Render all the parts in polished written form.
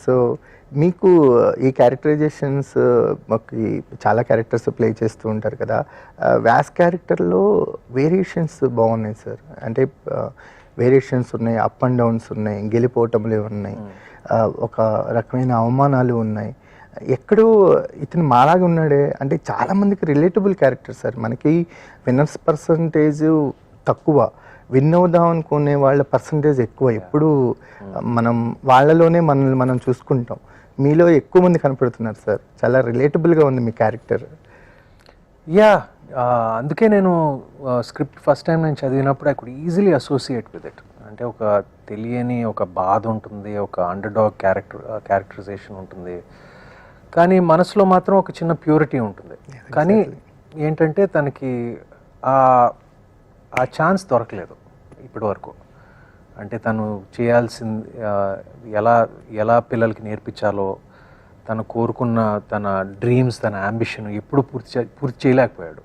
So మీకు ఈ characterisations మాకు చాలా క్యారెక్టర్స్ ప్లే చేస్తూ ఉంటారు కదా, వ్యాస్ క్యారెక్టర్లో వేరియేషన్స్ బాగున్నాయి సార్. అంటే వేరియేషన్స్ ఉన్నాయి, అప్ అండ్ డౌన్స్ ఉన్నాయి, గెలిపోవటంలో ఉన్నాయి, ఒక రకమైన అవమానాలు ఉన్నాయి. ఎక్కడో ఇతను మాలాగా ఉన్నాడే అంటే చాలామందికి రిలేటబుల్ క్యారెక్టర్ సార్. మనకి విన్నర్స్ పర్సంటేజ్ తక్కువ, విన్ అవుదాం అనుకునే వాళ్ళ పర్సంటేజ్ ఎక్కువ. ఎప్పుడు మనం వాళ్ళలోనే మనల్ని మనం చూసుకుంటాం. మీలో ఎక్కువ మంది కనపడుతున్నారు సార్. చాలా రిలేటబుల్గా ఉంది మీ క్యారెక్టర్. యా, అందుకే నేను స్క్రిప్ట్ ఫస్ట్ టైం నేను చదివినప్పుడు I could easily associate with it. అంటే ఒక తెలియని ఒక బాధ ఉంటుంది, ఒక అండర్ డాగ్ క్యారెక్టరైజేషన్ ఉంటుంది, కానీ మనసులో మాత్రం ఒక చిన్న ప్యూరిటీ ఉంటుంది. కానీ ఏంటంటే తనకి ఆ ఛాన్స్ దొరకలేదు ఇప్పటి వరకు. అంటే తను చేయాల్సింది ఎలా పిల్లలకి నేర్పించాలో, తను కోరుకున్న తన డ్రీమ్స్, తన అంబిషన్ ఎప్పుడు పూర్తి చేయలేకపోయాడు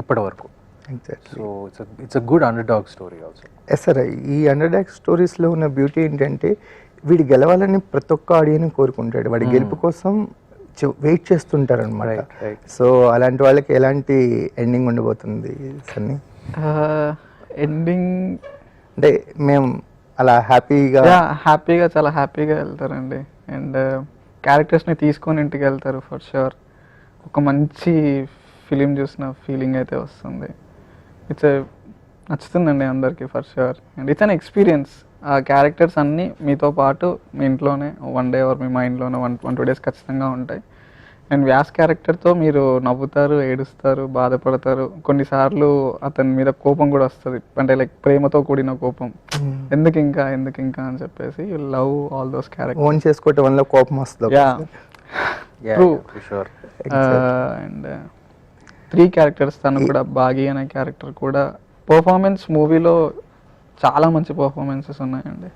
ఇప్పటి వరకు. So it's a good underdog story also. Yes sir, ఈ అండర్ డాగ్ స్టోరీస్లో ఉన్న బ్యూటీ ఏంటంటే వీడు గెలవాలని ప్రతి ఒక్క ఆడియన్స్ కోరుకుంటాడు. వాడి గెలుపు కోసం వెయిట్ చేస్తుంటారు అనమాట. సో అలాంటి వాళ్ళకి ఎలాంటి ఎండింగ్ ఉండబోతుంది సన్నీ? ఎండింగ్ అంటే మేము అలా హ్యాపీగా చాలా హ్యాపీగా వెళ్తారండి. అండ్ క్యారెక్టర్స్ని తీసుకొని ఇంటికి వెళ్తారు ఫర్ షూర్. ఒక మంచి ఫిలిం చూసిన ఫీలింగ్ అయితే వస్తుంది. నచ్చుతుందండి అందరికీ for sure. And it's an experience. ఆ క్యారెక్టర్స్ అన్నీ మీతో పాటు మీ ఇంట్లోనే వన్ డే ఆర్ మీ మైండ్లోనే 1-2 days ఖచ్చితంగా ఉంటాయి. అండ్ వ్యాస్ క్యారెక్టర్తో మీరు నవ్వుతారు, ఏడుస్తారు, బాధపడతారు. కొన్నిసార్లు అతని మీద కోపం కూడా వస్తుంది, అంటే లైక్ ప్రేమతో కూడిన కోపం. ఎందుకు ఇంకా అని చెప్పేసి you love all those characters. Own చేసుకోవటం వల్ల కోపం వస్తుంది. అండ్ 3 క్యారెక్టర్స్, తను కూడా బాగి అనే క్యారెక్టర్ కూడా పర్ఫార్మెన్స్ మూవీలో చాలా మంచి పర్ఫార్మెన్సెస్ ఉన్నాయండి.